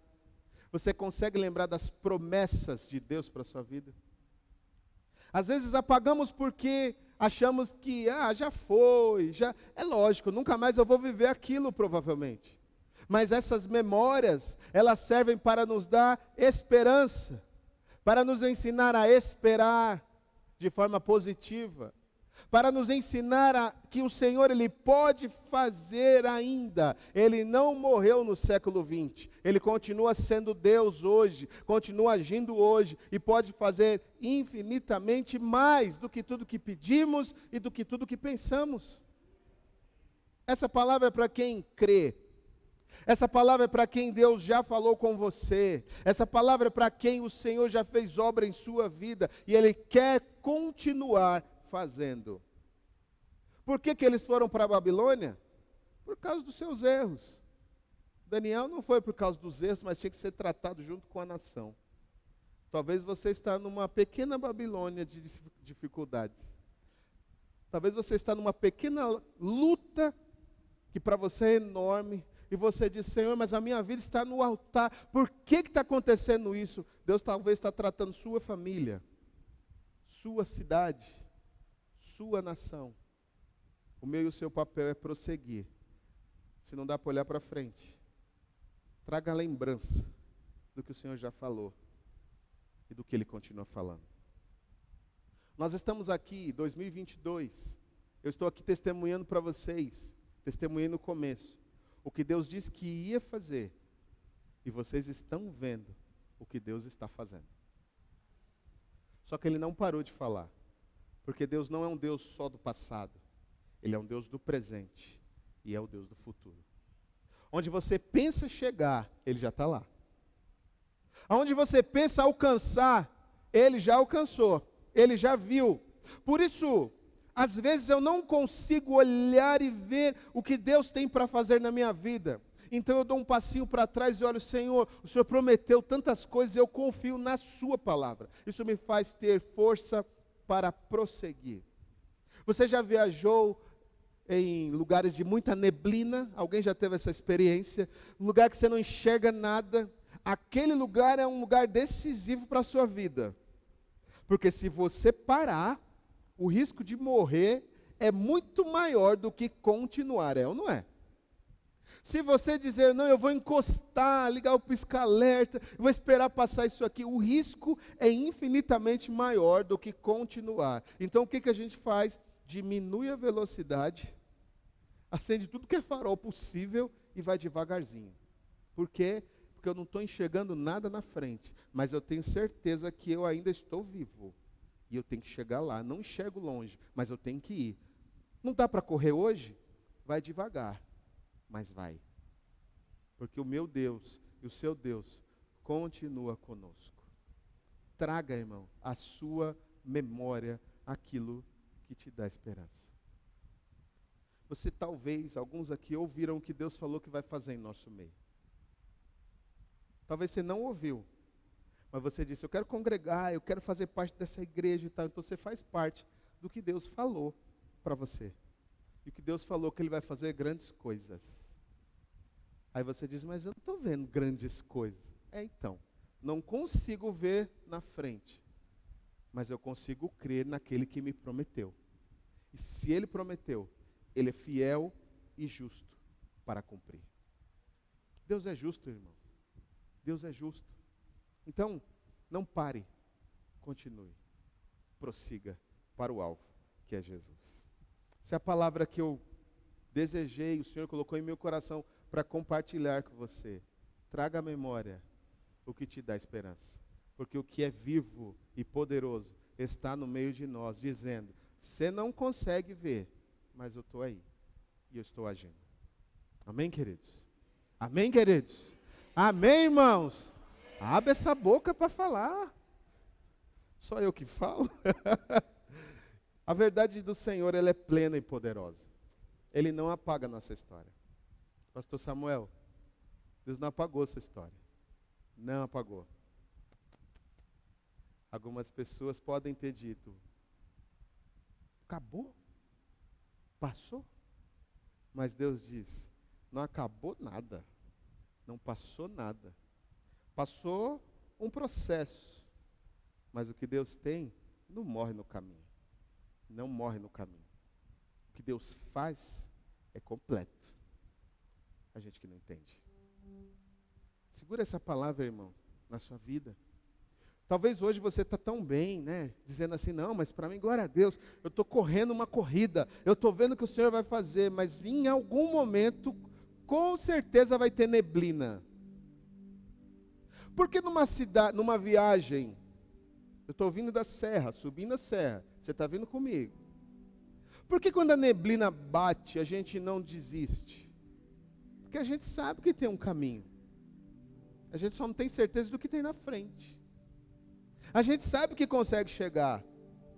Você consegue lembrar das promessas de Deus para a sua vida? Às vezes apagamos porque achamos que, já foi, é lógico, nunca mais eu vou viver aquilo provavelmente. Mas essas memórias, elas servem para nos dar esperança, para nos ensinar a esperar de forma positiva, para nos ensinar que o Senhor, Ele pode fazer ainda. Ele não morreu no século 20, Ele continua sendo Deus hoje, continua agindo hoje, e pode fazer infinitamente mais do que tudo que pedimos e do que tudo que pensamos. Essa palavra é para quem crê. Essa palavra é para quem Deus já falou com você. Essa palavra é para quem o Senhor já fez obra em sua vida, e Ele quer continuar fazendo. Por que eles foram para a Babilônia? Por causa dos seus erros. Daniel não foi por causa dos erros, mas tinha que ser tratado junto com a nação. Talvez você está numa pequena Babilônia de dificuldades. Talvez você está numa pequena luta que para você é enorme. E você diz, Senhor, mas a minha vida está no altar. Por que está acontecendo isso? Deus talvez está tratando sua família, sua cidade, sua nação. O meu e o seu papel é prosseguir. Se não dá para olhar para frente, traga a lembrança do que o Senhor já falou e do que Ele continua falando. Nós estamos aqui, 2022, eu estou aqui testemunhando para vocês, testemunhei no começo, o que Deus disse que ia fazer, e vocês estão vendo o que Deus está fazendo. Só que Ele não parou de falar, porque Deus não é um Deus só do passado, Ele é um Deus do presente e é o Deus do futuro. Onde você pensa chegar, Ele já está lá. Aonde você pensa alcançar, Ele já alcançou, Ele já viu. Por isso, às vezes eu não consigo olhar e ver o que Deus tem para fazer na minha vida. Então eu dou um passinho para trás e olho, Senhor, o Senhor prometeu tantas coisas, eu confio na sua palavra. Isso me faz ter força para prosseguir. Você já viajou em lugares de muita neblina? Alguém já teve essa experiência? Um lugar que você não enxerga nada. Aquele lugar é um lugar decisivo para a sua vida. Porque se você parar, o risco de morrer é muito maior do que continuar, é ou não é? Se você dizer, não, eu vou encostar, ligar o pisca-alerta, eu vou esperar passar isso aqui, o risco é infinitamente maior do que continuar. Então o que a gente faz? diminui a velocidade, acende tudo que é farol possível e vai devagarzinho. Por quê? Porque eu não estou enxergando nada na frente, mas eu tenho certeza que eu ainda estou vivo. E eu tenho que chegar lá. Não enxergo longe, mas eu tenho que ir. Não dá para correr hoje? Vai devagar, mas vai. Porque o meu Deus e o seu Deus continua conosco. Traga, irmão, a sua memória aquilo que te dá esperança. Você talvez, alguns aqui ouviram o que Deus falou que vai fazer em nosso meio. Talvez você não ouviu, mas você disse, eu quero congregar, eu quero fazer parte dessa igreja e tal. Então você faz parte do que Deus falou para você. E o que Deus falou que Ele vai fazer grandes coisas. Aí você diz, mas eu não estou vendo grandes coisas. Então, não consigo ver na frente, mas eu consigo crer naquele que me prometeu. E se Ele prometeu, Ele é fiel e justo para cumprir. Deus é justo, irmãos. Deus é justo. Então, não pare, continue, prossiga para o alvo, que é Jesus. Essa é a palavra que eu desejei, o Senhor colocou em meu coração para compartilhar com você. Traga à memória o que te dá esperança. Porque o que é vivo e poderoso está no meio de nós, dizendo, você não consegue ver, mas eu estou aí e eu estou agindo. Amém, queridos? Amém, queridos? Amém, irmãos? Abre essa boca para falar. Só eu que falo? A verdade do Senhor, ela é plena e poderosa. Ele não apaga a nossa história. Pastor Samuel, Deus não apagou essa história. Não apagou. Algumas pessoas podem ter dito, acabou? Passou? Mas Deus diz, não acabou nada. Não passou nada. Passou um processo. Mas o que Deus tem, não morre no caminho. Não morre no caminho. O que Deus faz é completo. A gente que não entende. Segura essa palavra, irmão, na sua vida. Talvez hoje você está tão bem, né? Dizendo assim, não, mas para mim, glória a Deus, eu estou correndo uma corrida, eu estou vendo o que o Senhor vai fazer, mas em algum momento, com certeza vai ter neblina. Porque numa viagem, eu estou vindo da serra, subindo a serra, você está vindo comigo. Por que quando a neblina bate, a gente não desiste? Porque a gente sabe que tem um caminho. A gente só não tem certeza do que tem na frente. A gente sabe que consegue chegar.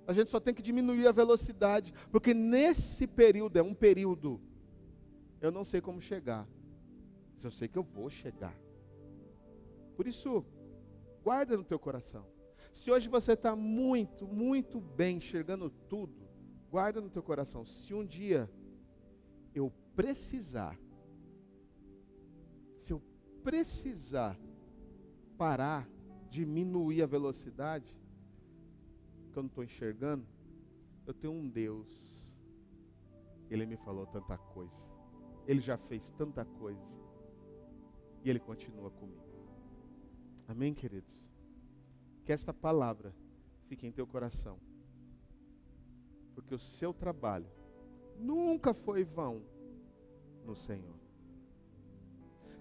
A gente só tem que diminuir a velocidade. Porque nesse período, é um período, eu não sei como chegar. Mas eu sei que eu vou chegar. Por isso, guarda no teu coração. Se hoje você está muito, muito bem enxergando tudo, guarda no teu coração. Se um dia eu precisar, se eu precisar parar, diminuir a velocidade, que eu não estou enxergando, eu tenho um Deus. Ele me falou tanta coisa. Ele já fez tanta coisa. E Ele continua comigo. Amém, queridos? Que esta palavra fique em teu coração. Porque o seu trabalho nunca foi vão no Senhor.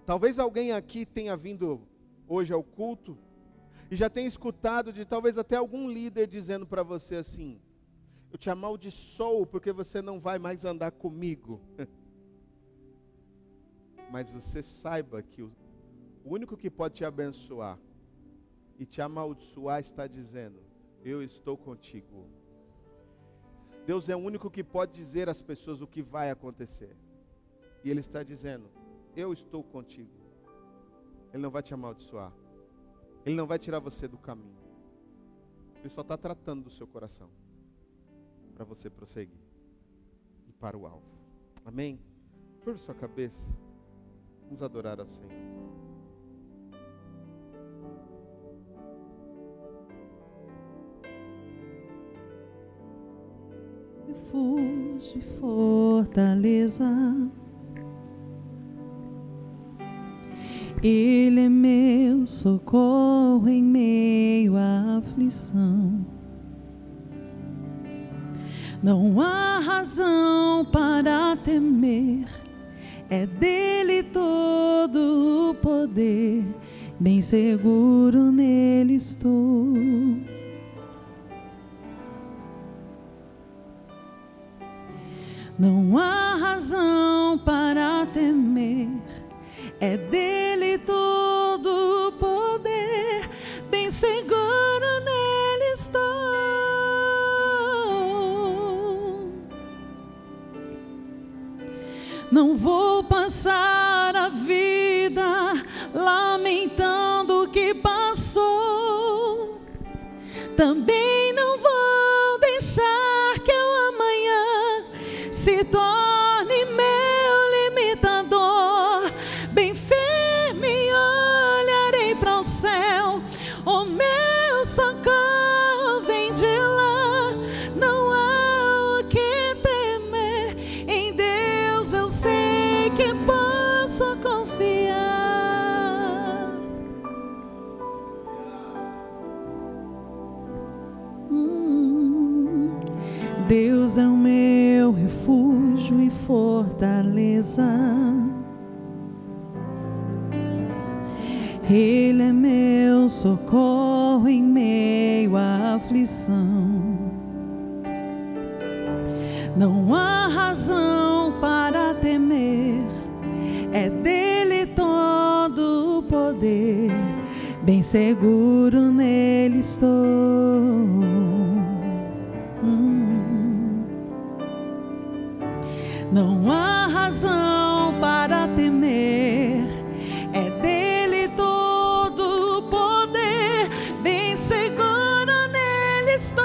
Talvez alguém aqui tenha vindo hoje ao culto e já tenha escutado de talvez até algum líder dizendo para você assim, eu te amaldiçoo porque você não vai mais andar comigo. Mas você saiba que o único que pode te abençoar e te amaldiçoar está dizendo, eu estou contigo. Deus é o único que pode dizer às pessoas o que vai acontecer. E Ele está dizendo, eu estou contigo. Ele não vai te amaldiçoar. Ele não vai tirar você do caminho. Ele só está tratando do seu coração. Para você prosseguir. E para o alvo. Amém? Curva sua cabeça. Vamos adorar ao Senhor. Refúgio e fortaleza, Ele é meu socorro em meio à aflição. Não há razão para temer, é dele todo o poder, bem seguro nele estou. Não há razão para temer, é dele todo o poder, bem seguro nele estou. Não vou passar a vida lamentando o que passou. Também não vou deixar que o amanhã se torne meu limitador. Bem firme olharei para o céu, o meu socorro vem de lá. Não há o que temer, em Deus eu sei que posso confiar. Deus é o meu refúgio e fortaleza, Ele é meu socorro em meio à aflição. Não há razão para temer, é dele todo o poder, bem seguro nele estou. Não há razão para temer, é dele todo o poder, bem seguro nele estou.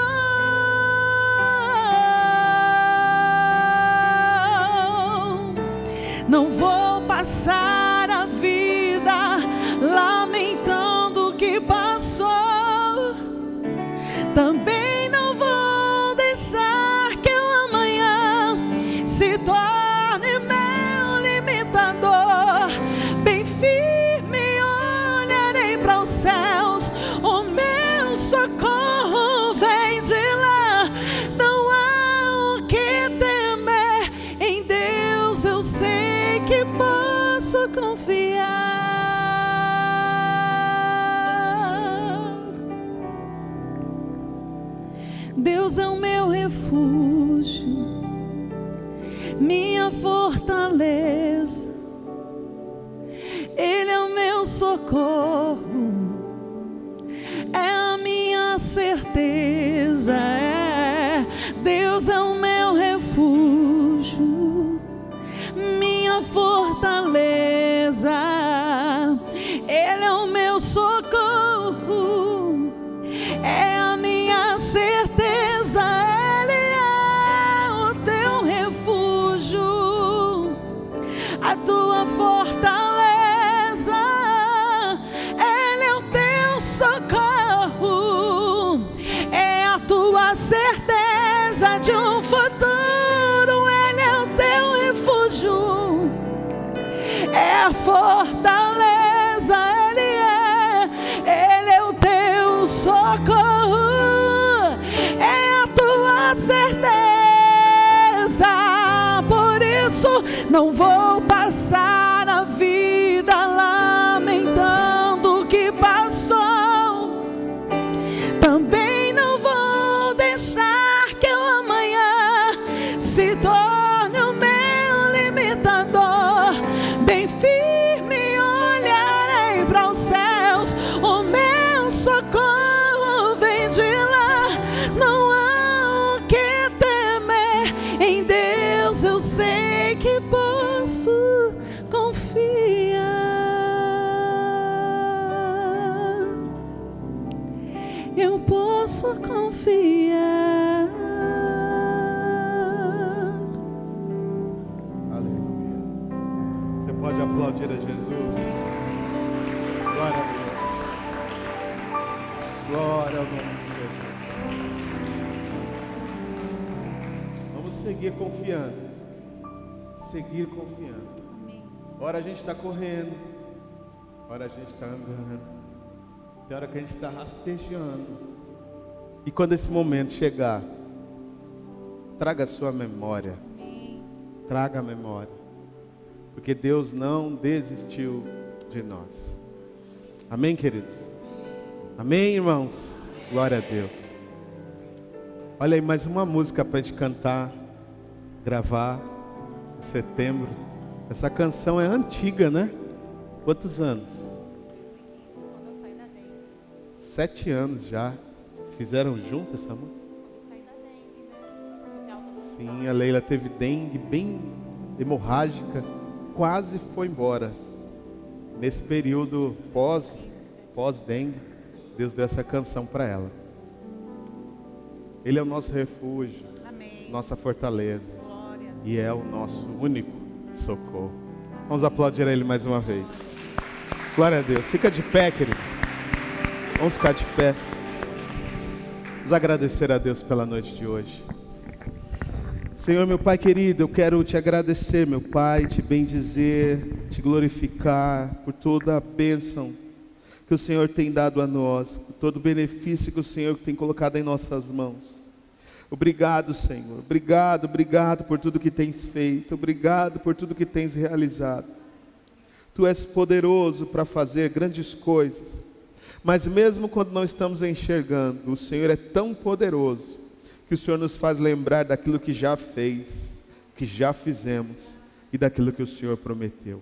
Não vou passar a vida lamentando o que passou. Também não vou deixar que o amanhã se torne meu limitador. Bem firme olharei para os céus, o meu socorro vem de lá. Não há o que temer, em Deus eu sei que posso confiar. Deus é o meu refúgio, minha fortaleza, Ele é o meu socorro, é a minha certeza. Deus é o meu refúgio, minha fortaleza, Ele é o meu socorro, é a minha certeza. A tua fortaleza, Ele é o teu socorro, é a tua certeza de um futuro. Ele é o teu refúgio, é a fortaleza. Ele é o teu socorro, é a tua certeza. Por isso não vou passar a vida lamentando o que passou. Também não vou deixar que o amanhã se torne o meu limitador. Bem firme olharei para os céus, o meu socorro vem de lá. Não há o que temer, em Deus eu sei que posso confiar. Eu posso confiar. Aleluia. Você pode aplaudir a Jesus. Glória a Deus. Glória ao nome de Jesus. Vamos seguir confiando. Seguir confiando. Ora a gente está correndo, ora a gente está andando, tem hora que a gente está rastejando. E quando esse momento chegar, traga a sua memória. Traga a memória. Porque Deus não desistiu de nós. Amém, queridos? Amém, irmãos? Glória a Deus. Olha aí, mais uma música para a gente cantar, gravar em setembro. Essa canção é antiga, né? Quantos anos? 2015, quando eu saí da dengue. 7 anos já. Vocês fizeram junto essa música? Eu saí da dengue, né? Tive alta do Sim, a Leila teve dengue bem hemorrágica, quase foi embora. Nesse período pós-dengue, Deus deu essa canção para ela. Ele é o nosso refúgio, Amém. nossa fortaleza, Glória. e é o nosso único socorro. Vamos aplaudir a Ele mais uma vez. Glória a Deus. Fica de pé, querido. Vamos ficar de pé. Vamos agradecer a Deus pela noite de hoje. Senhor, meu Pai querido, eu quero te agradecer, meu Pai, te bendizer, te glorificar por toda a bênção que o Senhor tem dado a nós, por todo o benefício que o Senhor tem colocado em nossas mãos. Obrigado, Senhor. Obrigado por tudo que tens feito. Obrigado por tudo que tens realizado. Tu és poderoso para fazer grandes coisas. Mas mesmo quando não estamos enxergando, o Senhor é tão poderoso que o Senhor nos faz lembrar daquilo que já fez, que já fizemos e daquilo que o Senhor prometeu.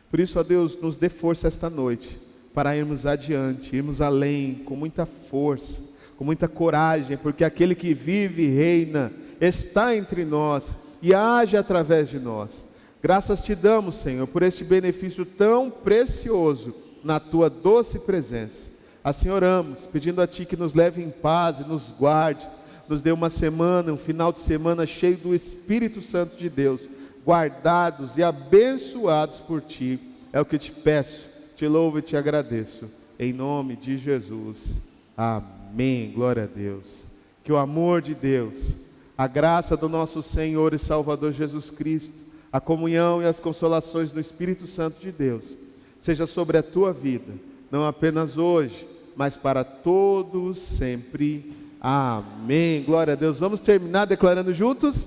Por isso, ó Deus, nos dê força esta noite para irmos adiante, irmos além, com muita força, com muita coragem, porque aquele que vive e reina está entre nós e age através de nós. Graças te damos, Senhor, por este benefício tão precioso na tua doce presença. Assim oramos, pedindo a ti que nos leve em paz e nos guarde, nos dê uma semana, um final de semana cheio do Espírito Santo de Deus, guardados e abençoados por ti. É o que te peço, te louvo e te agradeço, em nome de Jesus. Amém. Glória a Deus. Que o amor de Deus, a graça do nosso Senhor e Salvador Jesus Cristo, a comunhão e as consolações do Espírito Santo de Deus, seja sobre a tua vida, não apenas hoje, mas para todos sempre. Amém. Glória a Deus. Vamos terminar declarando juntos?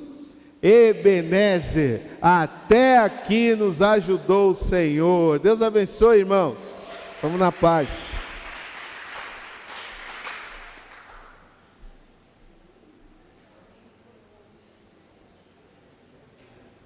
Ebenezer, até aqui nos ajudou o Senhor. Deus abençoe, irmãos. Vamos na paz.